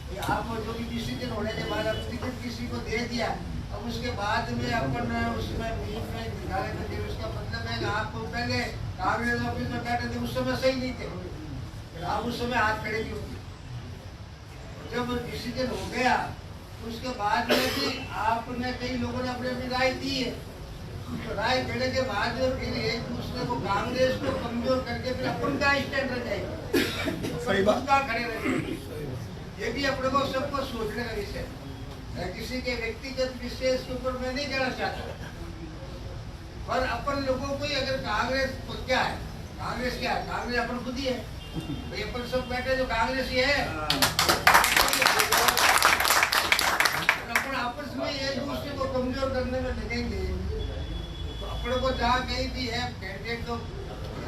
कि आप जो भी डिसीजन होने के बाद अब टिकट किसी को दे दिया, अब उसके बाद में अपन उसमें मीट में दिखाने के लिए उसका मतलब है कि आपको पहले कांग्रेस ऑफिस में बैठे थे उस समय सही नहीं थे, आप उस समय हाथ खड़े क्यों किए? जब डिसीजन हो गया उसके बाद में भी आपने कई लोगों ने अपनी अपनी राय दी है, तो राय देने के बाद फिर एक दूसरे को कांग्रेस को कमजोर करके फिर अपन का स्टैंड रह जाएगा, सही बात का खड़े रहेंगे। ये भी अपने को सबको सोचने का विषय है, किसी के व्यक्तिगत विषय के ऊपर मैं नहीं कहना चाहता, पर अपन लोगों को अगर कांग्रेस तो क्या है, कांग्रेस क्या है, कांग्रेस अपन खुद ही है, भाई अपन सब बैठे जो कांग्रेस ही है, अपन आपस में एक दूसरे को कमजोर करने में लगेंगे तो अपने को जहाँ कहीं भी है कैंडिडेट तो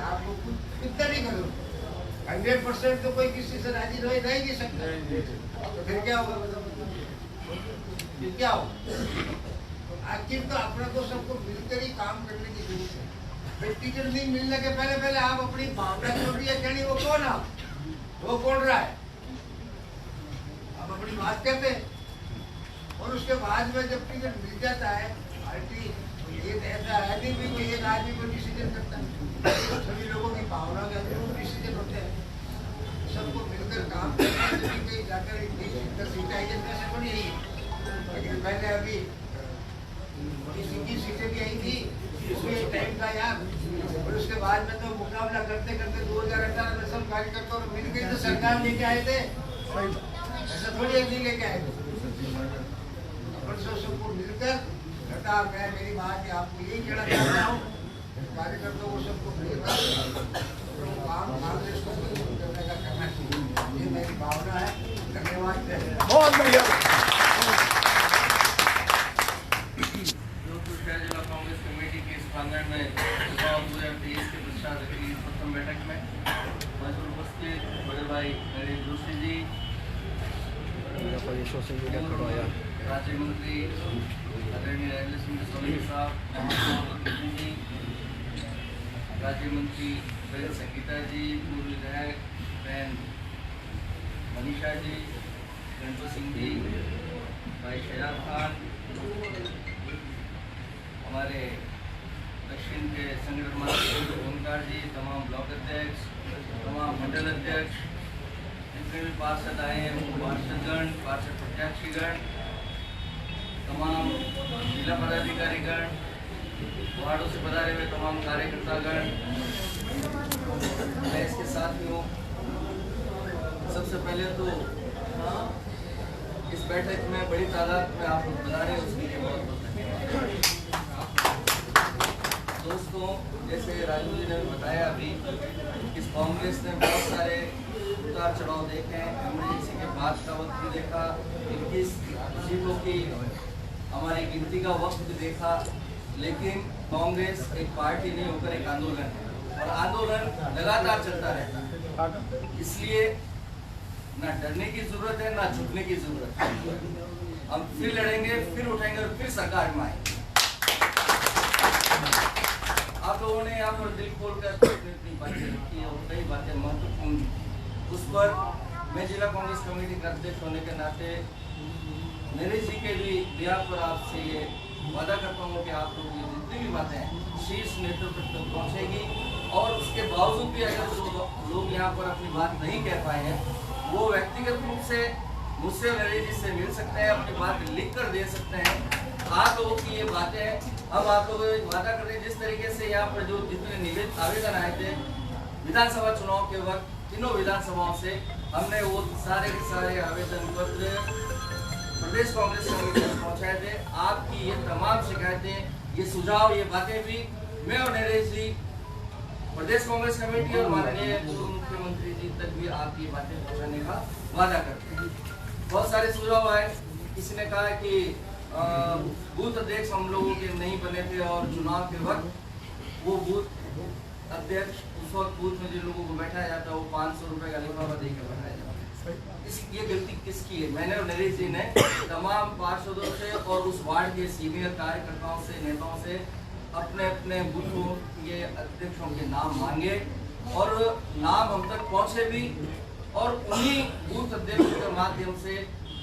आपको कितना नहीं करो 100% तो कोई किसी से राजी रह नहीं सकता, तो फिर क्या होगा, फिर क्या होगा? आखिर तो अपने को सबको मिलकर ही काम करने की जरूरत है। टिकट नहीं मिलने के पहले आप अपनी भावना जो भी है कहनी वो कौन है, वो कौन रहा है, आप अपनी बात कहते हैं और उसके बाद में जब टिकट मिल जाता है पार्टी ये ऐसा है नहीं भी कोई एक आदमी को डिसीजन करता है, सभी लोगों की भावना के अनुरूप डिसीजन होते हैं, सबको मिलकर काम करना है, कहीं जाकर 10 सीटें आई है ऐसे थोड़ी नहीं है, लेकिन पहले अभी की सीटें भी आई थी उसमें एक टाइम था यार, और उसके बाद में तो मुकाबला करते करते 2018 में सब कार्यकर्ता और मिलकर तो सरकार लेके आए थे, ऐसा थोड़ी नहीं लेके आए थे, अपन सबको मिलकर मैं मेरी बात है आपको यही कहना चाहता हूँ, कार्यकर्ताओं को सबको मिलकर काम कांग्रेस को करने का करना चाहिए, ये मेरी भावना है। धन्यवाद। बहुत बढ़िया। जोधपुर शहर जिला कांग्रेस कमेटी के इस प्रांगण में 2023 के पश्चात की प्रथम बैठक में मंच पर उपस्थित बड़े भाई नरेंद्र जोशी जी, राज्य मंत्री आदरणीय नरेंद्र सिंह सोलंकी साहब जी, राज्य मंत्री बहन संगीता जी, पूर्व विधायक बहन मनीषा जी, गणपत सिंह जी, भाई शहजाद खान, हमारे दक्षिण के संगठन महासचिव ओमकार जी, तमाम ब्लॉक अध्यक्ष, तमाम मंडल अध्यक्ष, जितने भी पार्षद आए हैं वो पार्षदगण, पार्षद प्रत्याशीगण, तमाम जिला पदाधिकारीगण, वार्डों से पधारे हुए तमाम कार्यकर्तागण, मैं इसके साथ ही हूँ। सबसे पहले तो इस बैठक में बड़ी तादाद में आप लोग पधारे उसके लिए बहुत बहुत धन्यवाद। दोस्तों, जैसे राजू जी ने बताया अभी, इस कांग्रेस ने बहुत सारे उतार चढ़ाव देखे हैं, इमरजेंसी के बाद का वक्त भी देखा, 21 सीटों की हमारी गिनती का वक्त भी देखा, लेकिन कांग्रेस एक पार्टी नहीं होकर एक आंदोलन है और आंदोलन लगातार चलता रहता है, इसलिए ना डरने की जरूरत है ना झुकने की जरूरत है। हम फिर लड़ेंगे, फिर उठेंगे और फिर सरकार में आएंगे। आप लोगों ने यहाँ पर दिल खोलकर अपनी बातें रखी और कई बातें महत्वपूर्ण, उस पर मैं जिला कांग्रेस कमेटी का अध्यक्ष होने के नाते नरेश जी के भी बिहार पर आपसे ये वादा करता हूँ कि आप लोगों की जितनी भी बातें शीर्ष नेतृत्व तक पहुँचेगी, और उसके बावजूद भी अगर जो लोग यहाँ पर अपनी बात नहीं कह पाए हैं वो व्यक्तिगत रूप से मुझसे नरेश जी से मिल सकते हैं, अपनी बात लिख कर दे सकते हैं। आप लोगों की ये बातें हम आप लोगों को वादा करते हैं, जिस तरीके से यहाँ पर जो जितने आवेदन आए थे विधानसभा चुनाव के वक्त, तीनों विधानसभाओं से हमने वो सारे के सारे आवेदन पत्र प्रदेश कांग्रेस कमेटी में पहुंचाए थे। आपकी ये तमाम शिकायतें, ये सुझाव, ये बातें भी मैं और नरेश जी प्रदेश कांग्रेस कमेटी और माननीय पूर्व मुख्यमंत्री जी तक भी आपकी बातें पहुंचाने का वादा करते हैं। बहुत सारे सुझाव आए, किसी ने कहा कि बूथ अध्यक्ष हम लोगों के नहीं बने थे और चुनाव के वक्त वो बूथ अध्यक्ष उस वक्त बूथ में जिन लोगों को बैठाया जाता है वो 500 रुपए का लिफाफा देकर बैठाया जाता है। ये गलती किसकी है? मैंने और नरेश जी ने तमाम पार्षदों से और उस वार्ड के सीनियर कार्यकर्ताओं से, नेताओं से अपने अपने बूथों के अध्यक्षों के नाम मांगे और नाम हम तक पहुंचे भी, और उन्हीं बूथ अध्यक्षों के माध्यम से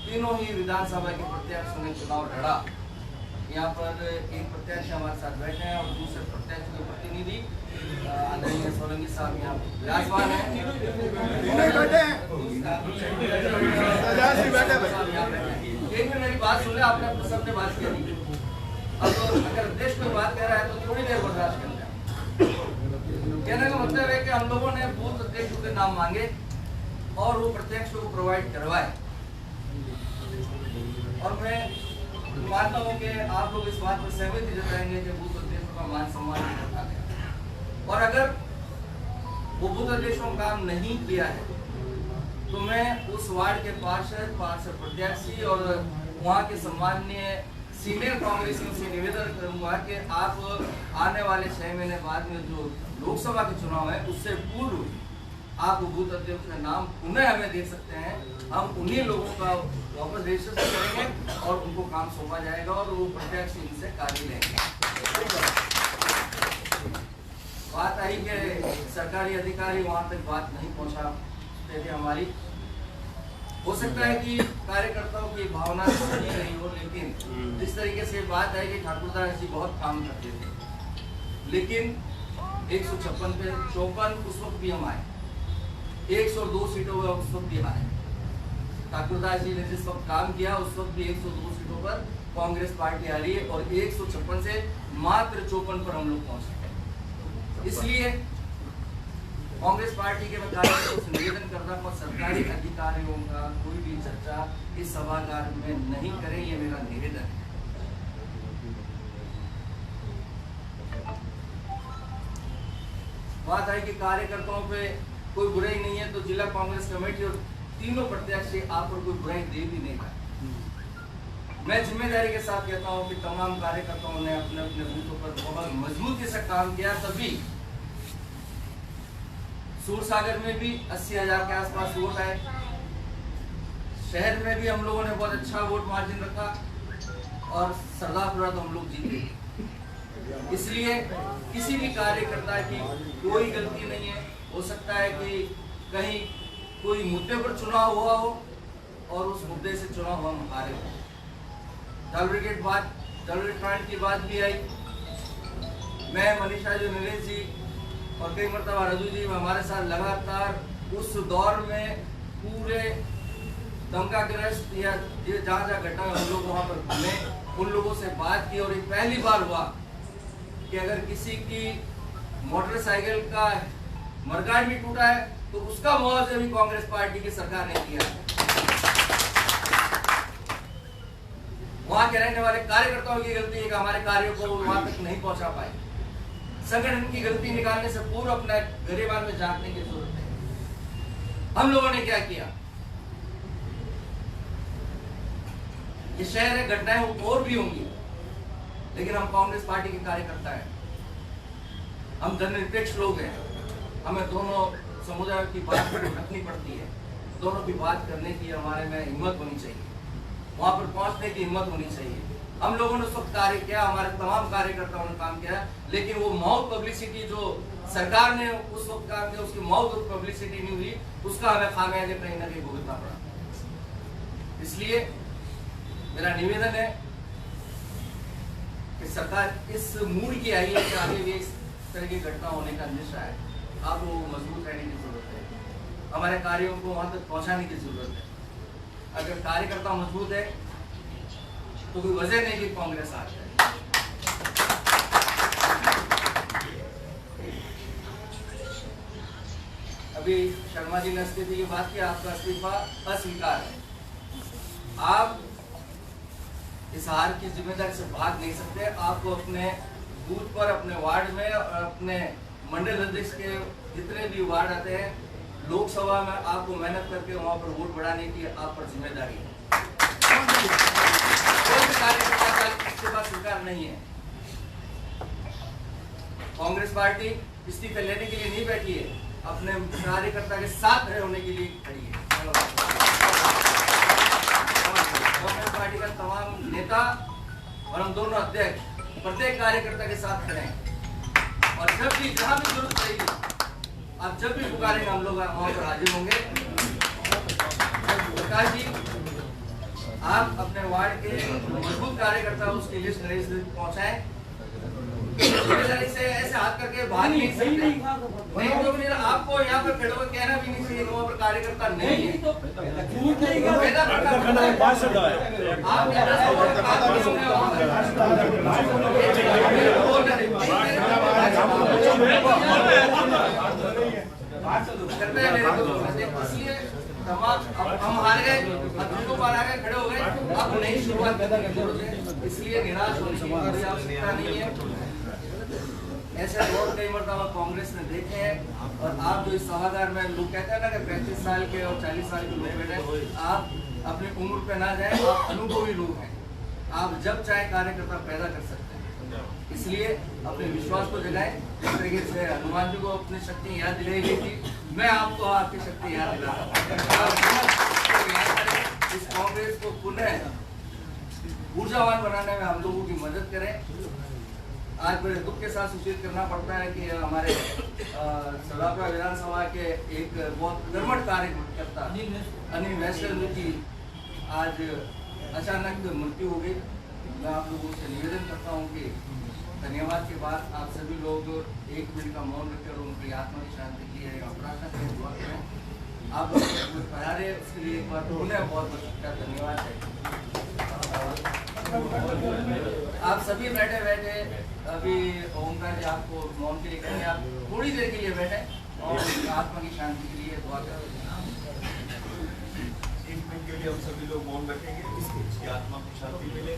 तीनों ही विधानसभा के प्रत्याशियों ने चुनाव लड़ा। यहाँ पर एक प्रत्याशी हमारे साथ बैठे हैं और दूसरे प्रत्याशी के प्रतिनिधि आदरणीय सोलंकी साहब यहाँ विराजमान हैं। एक में मेरी बात सुन ले, आपने सबने बात करी। अब अगर देश में बात कर रहा है तो थोड़ी देर बर्दाश्त कर लें। कहने का मतलब है कि हम लोगों ने बूथ अध्यक्षों के नाम मांगे और वो प्रत्यक्षों को प्रोवाइड करवाए। और मैं मानता हूँ कि आप लोग इस बात पर सहमति जताएंगे कि बूथ अध्यक्षों का मान सम्मान नहीं रखा गया। और अगर वो बूथ अध्यक्षों का काम नहीं किया है तो मैं उस वार्ड के पार्षद प्रत्याशी और वहाँ के सम्माननीय सीनियर कांग्रेसियों से निवेदन करूंगा कि आप आने वाले 6 महीने बाद में जो लोकसभा के चुनाव है उससे पूर्व आप बूथ अध्यक्ष का नाम पुनः हमें दे सकते हैं। हम उन्हीं लोगों का वापस रजिस्ट्रेशन करेंगे और उनको काम सौंपा जाएगा और वो प्रत्यक्ष इनसे कार्य लेंगे। बात आई कि सरकारी अधिकारी वहां तक बात नहीं पहुंचा थे हमारी। हो सकता है कि कार्यकर्ताओं की भावना सही नहीं हो, लेकिन जिस तरीके से बात है कि ठाकुरदास जी बहुत काम करते थे, लेकिन 156 पे 54 उस वक्त भी हम आए, 102 सीटों पर उस वक्त भी आए। ठाकुरदास जी ने जिस वक्त काम किया उस वक्त भी 102 सीटों पर कांग्रेस पार्टी आ रही है और 156 से मात्र 54 पर हम लोग पहुंचे। इसलिए कांग्रेस पार्टी के मैं कार्यकर्ताओं से निवेदन करता हूँ सरकारी अधिकारियों का कोई भी चर्चा इस सभागार में नहीं करें, ये मेरा निवेदन है। बात है कि कार्यकर्ताओं पे कोई बुराई नहीं है तो जिला कांग्रेस कमेटी और तीनों प्रत्याशी आप पर कोई बुराई दे भी नहीं पाए। मैं जिम्मेदारी के साथ कहता हूं कि तमाम कार्यकर्ताओं ने अपने अपने बूथों पर बहुत मजबूती से काम किया, तभी सूरसागर में भी 80,000 के आसपास वोट आए। शहर में भी हम लोगों ने बहुत अच्छा वोट मार्जिन रखा और सरदारपुरा तो हम लोग जीते। इसलिए किसी भी कार्यकर्ता की कोई गलती नहीं है। हो सकता है कि कहीं कोई मुद्दे पर चुनाव हुआ हो और उस मुद्दे से चुनाव हम हारे हो। डबल पॉइंट की बात भी आई। मैं मनीषा जी, नरेश जी और कई मरतबा रजू जी हमारे साथ लगातार उस दौर में पूरे दंगाग्रस्त या जहाँ जहाँ घटना हम लोग वहाँ पर घूमे, उन लोगों से बात की और ये पहली बार हुआ कि अगर किसी की मोटरसाइकिल का मरगाट भी टूटा है तो उसका मुआवजा भी कांग्रेस पार्टी की सरकार ने किया है। वहां के रहने वाले कार्यकर्ताओं की गलती है कि हमारे कार्यों को वहां तक नहीं पहुंचा पाए। संगठन की गलती निकालने से पूर्व अपना गरेबान में झांकने की जरूरत है। हम लोगों ने क्या किया? ये शहर है, घटनाएं और भी होंगी, लेकिन हम कांग्रेस पार्टी के कार्यकर्ता हैं, हम धर्मनिरपेक्ष लोग हैं। हमें दोनों समुदाय की बात रखनी पड़ती है, दोनों की बात करने की हमारे में हिम्मत होनी चाहिए, वहां पर पहुंचने की हिम्मत होनी चाहिए। हम लोगों ने उस वक्त कार्य किया, हमारे तमाम कार्यकर्ताओं ने काम किया, लेकिन वो माउथ पब्लिसिटी जो सरकार ने उस वक्त काम किया उसकी माउथ पब्लिसिटी नहीं हुई, उसका हमें खामियाजा कहीं ना कहीं भुगतना पड़ा। इसलिए मेरा निवेदन है कि सरकार इस मूड की आई है कि आगे भी इस तरह की घटना होने का अंदेशा है। आप लोगों को मजबूत रहने की जरूरत है, हमारे कार्यों को वहां तक पहुंचाने की जरूरत है। अगर कार्यकर्ता मजबूत है तो कोई वजह नहीं कि कांग्रेस आ जाए। अभी शर्मा जी ने इस्तीफे की बात की, आपका इस्तीफा अस्वीकार है। आप इस हार की जिम्मेदारी से भाग नहीं सकते। आपको अपने बूथ पर, अपने वार्ड में और अपने मंडल अध्यक्ष के जितने भी वार्ड आते हैं, लोकसभा में आपको मेहनत करके वहां पर वोट बढ़ाने की आप पर जिम्मेदारी है। कोई भी कार्यकर्ता का इस्तीफा स्वीकार नहीं है। कांग्रेस पार्टी इस्तीफे लेने के लिए नहीं बैठी है, अपने कार्यकर्ता के साथ खड़े होने के लिए खड़ी है। कांग्रेस पार्टी का तमाम नेता और हम दोनों अध्यक्ष प्रत्येक कार्यकर्ता के साथ खड़े हैं और जब भी जहां भी जरूरत रहेगी, आप जब भी पुकारेंगे हम लोग वहां पर हाजिर होंगे। प्रकाश जी, आप अपने वार्ड के मजबूत कार्यकर्ता उसकी लिस्ट पहुंचाएं। जिम्मेदारी से ऐसे हाथ करके भाग नहीं सकते। नहीं, आपको यहाँ पर खड़े होकर कहना भी नहीं चाहिए वहाँ पर कार्यकर्ता नहीं है। आप इसलिए हम हार गए, दूसरों बार आ गए, खड़े हो गए, अब नई शुरुआत करने की जरूरत है। इसलिए निराश होने की कोई आवश्यकता नहीं है। ऐसे बहुत कई मरतबा कांग्रेस ने देखे हैं और आप जो इस सभागार में लोग कहते हैं ना कि 35 साल के और 40 साल के लोग बैठे, आप अपनी उम्र पे ना जाएं, आप अनुभवी लोग हैं, आप जब चाहे कार्यकर्ता पैदा कर सकते हैं। इसलिए अपने विश्वास को जगाएं। जिस तरीके से हनुमान जी को अपनी शक्ति याद दिलाई गई थी, मैं आपको आपकी शक्ति याद दिला रहा हूं। इस कांग्रेस को पुनः ऊर्जावान बनाने में हम लोगों की मदद करें। आज बड़े दुख के साथ सूचित करना पड़ता है कि हमारे सदापुरा विधानसभा के एक बहुत कर्मठ कार्यकर्ता अनिल वैश्य की आज अचानक मृत्यु हो गई। मैं आप लोगों से निवेदन करता हूं कि धन्यवाद के बाद आप सभी लोग 1 मिनट का मौन रखकर उनकी आत्मा की शांति के लिए प्रार्थना करें, दुआ करें। आप लोग पधारे उसके लिए एक बार पुनः बहुत बहुत धन्यवाद है। आप सभी बैठे बैठे अभी ओमकार जी आपको मौन के लिए कहेंगे, आप थोड़ी देर के लिए बैठे और आत्मा की शांति के लिए दुआ करें। 1 मिनट के लिए हम सभी लोग मौन रखेंगे, इसकी आत्मा को शांति मिले।